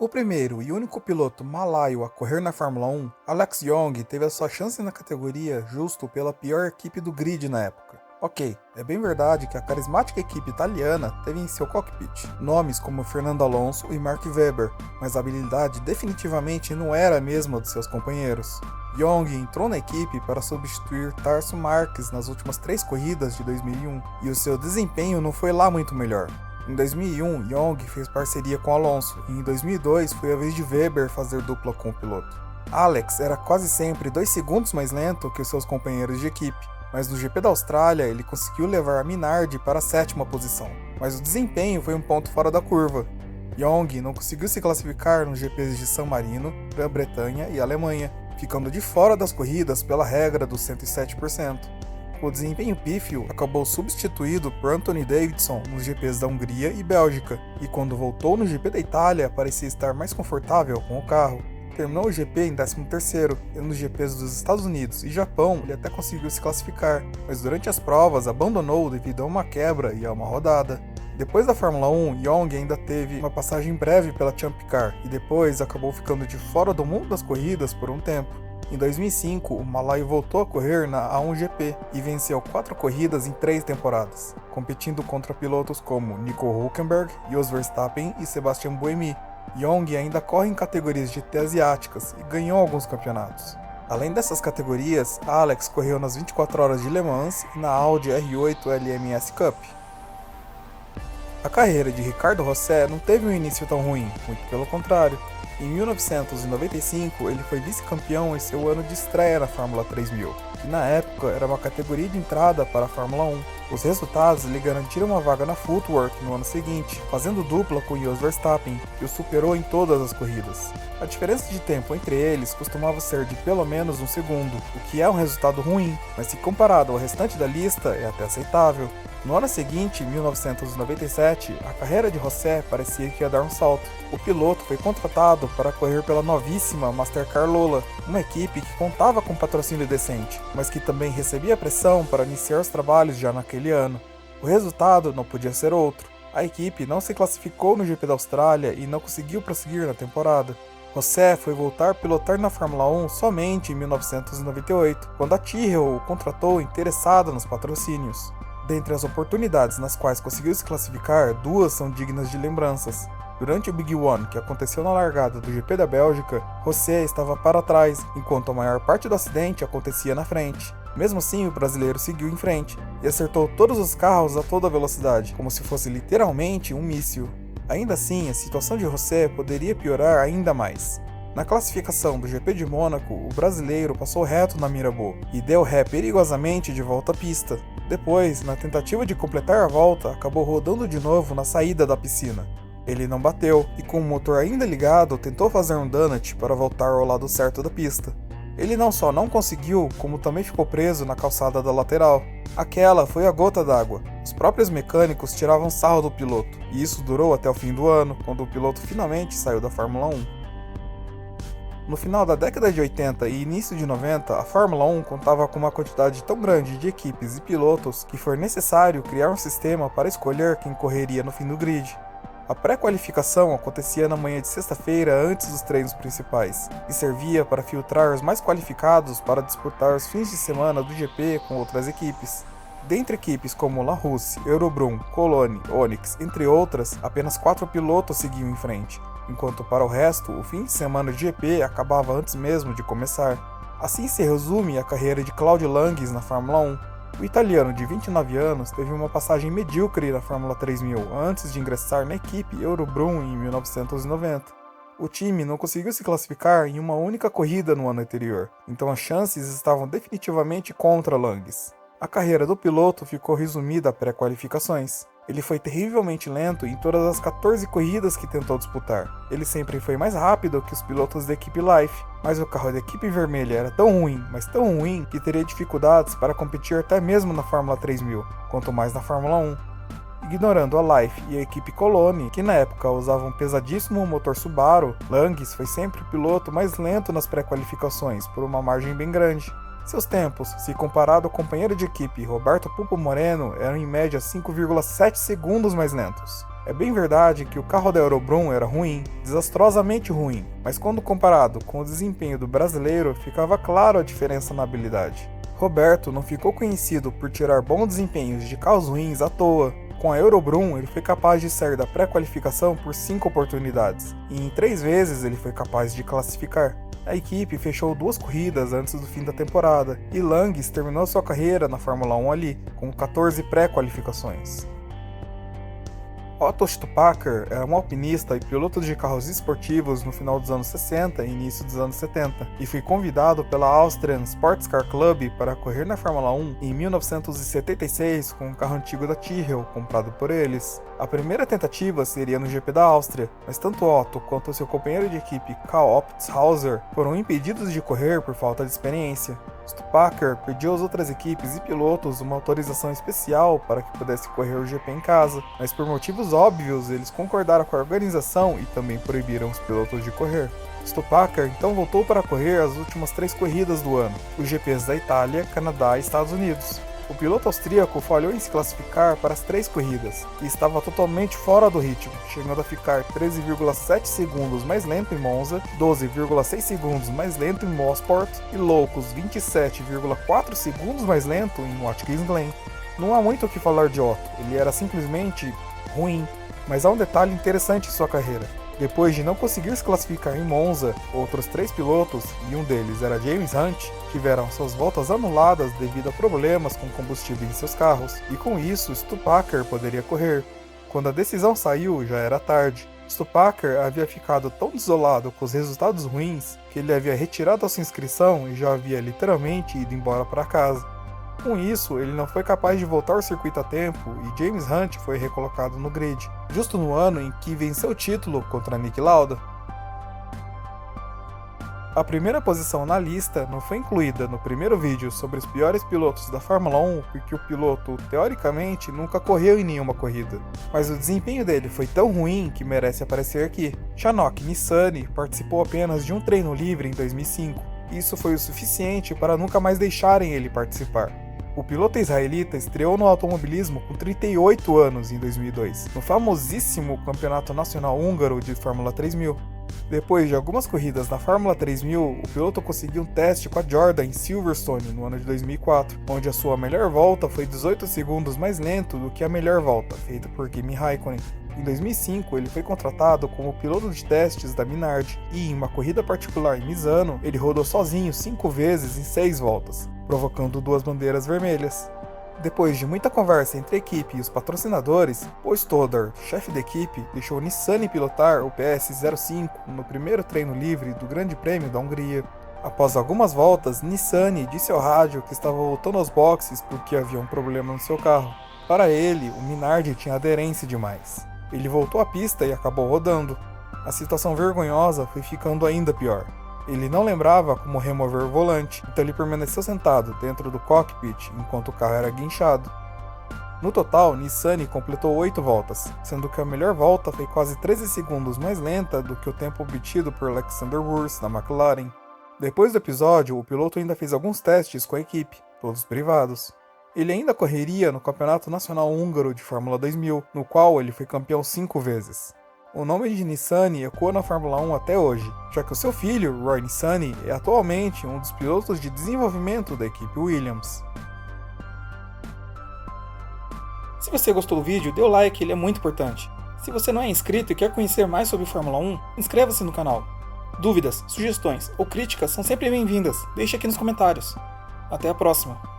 O primeiro e único piloto malaio a correr na Fórmula 1, Alex Young teve a sua chance na categoria justo pela pior equipe do grid na época. Ok, é bem verdade que a carismática equipe italiana teve em seu cockpit nomes como Fernando Alonso e Mark Webber, mas a habilidade definitivamente não era a mesma de seus companheiros. Young entrou na equipe para substituir Tarso Marques nas últimas 3 corridas de 2001, e o seu desempenho não foi lá muito melhor. Em 2001, Young fez parceria com Alonso, e em 2002 foi a vez de Webber fazer dupla com o piloto. Alex era quase sempre 2 segundos mais lento que os seus companheiros de equipe, mas no GP da Austrália ele conseguiu levar a Minardi para a 7ª posição, mas o desempenho foi um ponto fora da curva. Young não conseguiu se classificar nos GPs de San Marino, Grã-Bretanha e Alemanha, ficando de fora das corridas pela regra dos 107%. O desempenho pífio acabou substituído por Anthony Davidson nos GPs da Hungria e Bélgica, e quando voltou no GP da Itália parecia estar mais confortável com o carro. Terminou o GP em 13º, e nos GPs dos Estados Unidos e Japão ele até conseguiu se classificar, mas durante as provas abandonou devido a uma quebra e a uma rodada. Depois da Fórmula 1, Young ainda teve uma passagem breve pela Champ Car, e depois acabou ficando de fora do mundo das corridas por um tempo. Em 2005, o malaio voltou a correr na A1GP e venceu 4 corridas em 3 temporadas, competindo contra pilotos como Nico Hülkenberg, Jos Verstappen e Sebastian Buemi. Young ainda corre em categorias de GT asiáticas e ganhou alguns campeonatos. Além dessas categorias, Alex correu nas 24 horas de Le Mans e na Audi R8 LMS Cup. A carreira de Ricardo Rosset não teve um início tão ruim, muito pelo contrário. Em 1995, ele foi vice-campeão em seu ano de estreia na Fórmula 3000, que na época era uma categoria de entrada para a Fórmula 1. Os resultados lhe garantiram uma vaga na Footwork no ano seguinte, fazendo dupla com Jos Verstappen, que o superou em todas as corridas. A diferença de tempo entre eles costumava ser de pelo menos 1 segundo, o que é um resultado ruim, mas se comparado ao restante da lista é até aceitável. No ano seguinte, 1997, a carreira de Rosset parecia que ia dar um salto. O piloto foi contratado para correr pela novíssima Mastercar Lola, uma equipe que contava com patrocínio decente, mas que também recebia pressão para iniciar os trabalhos já naquele ano. O resultado não podia ser outro. A equipe não se classificou no GP da Austrália e não conseguiu prosseguir na temporada. Rosset foi voltar a pilotar na Fórmula 1 somente em 1998, quando a Tyrrell o contratou interessada nos patrocínios. Dentre as oportunidades nas quais conseguiu se classificar, 2 são dignas de lembranças. Durante o Big One, que aconteceu na largada do GP da Bélgica, Rosset estava para trás, enquanto a maior parte do acidente acontecia na frente. Mesmo assim, o brasileiro seguiu em frente e acertou todos os carros a toda velocidade, como se fosse literalmente um míssil. Ainda assim, a situação de Rosset poderia piorar ainda mais. Na classificação do GP de Mônaco, o brasileiro passou reto na Mirabeau e deu ré perigosamente de volta à pista. Depois, na tentativa de completar a volta, acabou rodando de novo na saída da piscina. Ele não bateu e, com o motor ainda ligado, tentou fazer um donut para voltar ao lado certo da pista. Ele não só não conseguiu, como também ficou preso na calçada da lateral. Aquela foi a gota d'água. Os próprios mecânicos tiravam sarro do piloto, e isso durou até o fim do ano, quando o piloto finalmente saiu da Fórmula 1. No final da década de 80 e início de 90, a Fórmula 1 contava com uma quantidade tão grande de equipes e pilotos que foi necessário criar um sistema para escolher quem correria no fim do grid. A pré-qualificação acontecia na manhã de sexta-feira antes dos treinos principais, e servia para filtrar os mais qualificados para disputar os fins de semana do GP com outras equipes. Dentre equipes como La Russe, Eurobrum, Coloni, Onyx, entre outras, apenas 4 pilotos seguiam em frente, enquanto para o resto, o fim de semana de GP acabava antes mesmo de começar. Assim se resume a carreira de Claudio Langes na Fórmula 1. O italiano de 29 anos teve uma passagem medíocre na Fórmula 3000 antes de ingressar na equipe Eurobrum em 1990. O time não conseguiu se classificar em uma única corrida no ano anterior, então as chances estavam definitivamente contra Langes. A carreira do piloto ficou resumida a pré-qualificações. Ele foi terrivelmente lento em todas as 14 corridas que tentou disputar. Ele sempre foi mais rápido que os pilotos da equipe Life, mas o carro da equipe vermelha era tão ruim, mas tão ruim, que teria dificuldades para competir até mesmo na Fórmula 3000, quanto mais na Fórmula 1. Ignorando a Life e a equipe Coloni, que na época usavam um pesadíssimo motor Subaru, Langes foi sempre o piloto mais lento nas pré-qualificações, por uma margem bem grande. Seus tempos, se comparado ao companheiro de equipe Roberto Pulpo Moreno, eram em média 5,7 segundos mais lentos. É bem verdade que o carro da Eurobrum era ruim, desastrosamente ruim, mas quando comparado com o desempenho do brasileiro, ficava claro a diferença na habilidade. Roberto não ficou conhecido por tirar bons desempenhos de carros ruins à toa. Com a Eurobrum, ele foi capaz de sair da pré-qualificação por 5 oportunidades, e em 3 vezes ele foi capaz de classificar. A equipe fechou 2 corridas antes do fim da temporada, e Langes terminou sua carreira na Fórmula 1 ali, com 14 pré-qualificações. Otto Stupacker era um alpinista e piloto de carros esportivos no final dos anos 60 e início dos anos 70, e foi convidado pela Austrian Sports Car Club para correr na Fórmula 1 em 1976 com um carro antigo da Tyrrell, comprado por eles. A primeira tentativa seria no GP da Áustria, mas tanto Otto quanto seu companheiro de equipe Karl Optzhauser foram impedidos de correr por falta de experiência. Stupacker pediu às outras equipes e pilotos uma autorização especial para que pudesse correr o GP em casa, mas por motivos óbvios eles concordaram com a organização e também proibiram os pilotos de correr. Stupacker então voltou para correr as últimas 3 corridas do ano, os GPs da Itália, Canadá e Estados Unidos. O piloto austríaco falhou em se classificar para as 3 corridas e estava totalmente fora do ritmo, chegando a ficar 13,7 segundos mais lento em Monza, 12,6 segundos mais lento em Mosport e loucos 27,4 segundos mais lento em Watkins Glen. Não há muito o que falar de Otto, ele era simplesmente ruim, mas há um detalhe interessante em sua carreira. Depois de não conseguir se classificar em Monza, outros 3 pilotos, e um deles era James Hunt, tiveram suas voltas anuladas devido a problemas com combustível em seus carros, e com isso Stupacker poderia correr. Quando a decisão saiu, já era tarde. Stupacker havia ficado tão desolado com os resultados ruins que ele havia retirado a sua inscrição e já havia literalmente ido embora para casa. Com isso, ele não foi capaz de voltar ao circuito a tempo e James Hunt foi recolocado no grid, justo no ano em que venceu o título contra Niki Lauda. A primeira posição na lista não foi incluída no primeiro vídeo sobre os piores pilotos da Fórmula 1 porque o piloto, teoricamente, nunca correu em nenhuma corrida, mas o desempenho dele foi tão ruim que merece aparecer aqui. Shanok Nissany participou apenas de um treino livre em 2005, e isso foi o suficiente para nunca mais deixarem ele participar. O piloto israelita estreou no automobilismo com 38 anos em 2002, no famosíssimo Campeonato Nacional Húngaro de Fórmula 3000. Depois de algumas corridas na Fórmula 3000, o piloto conseguiu um teste com a Jordan em Silverstone no ano de 2004, onde a sua melhor volta foi 18 segundos mais lento do que a melhor volta, feita por Kimi Raikkonen. Em 2005, ele foi contratado como piloto de testes da Minardi, e em uma corrida particular em Misano, ele rodou sozinho 5 vezes em 6 voltas, provocando 2 bandeiras vermelhas. Depois de muita conversa entre a equipe e os patrocinadores, Paul Stoddard, chefe da equipe, deixou Nissany pilotar o PS05 no primeiro treino livre do Grande Prêmio da Hungria. Após algumas voltas, Nissany disse ao rádio que estava voltando aos boxes porque havia um problema no seu carro. Para ele, o Minardi tinha aderência demais. Ele voltou à pista e acabou rodando. A situação vergonhosa foi ficando ainda pior. Ele não lembrava como remover o volante, então ele permaneceu sentado dentro do cockpit enquanto o carro era guinchado. No total, Nissany completou 8 voltas, sendo que a melhor volta foi quase 13 segundos mais lenta do que o tempo obtido por Alexander Wurz na McLaren. Depois do episódio, o piloto ainda fez alguns testes com a equipe, todos privados. Ele ainda correria no Campeonato Nacional Húngaro de Fórmula 2000, no qual ele foi campeão 5 vezes. O nome de Nissany ecoa na Fórmula 1 até hoje, já que o seu filho, Roy Nissany, é atualmente um dos pilotos de desenvolvimento da equipe Williams. Se você gostou do vídeo, dê o like, ele é muito importante. Se você não é inscrito e quer conhecer mais sobre Fórmula 1, inscreva-se no canal. Dúvidas, sugestões ou críticas são sempre bem-vindas, deixe aqui nos comentários. Até a próxima!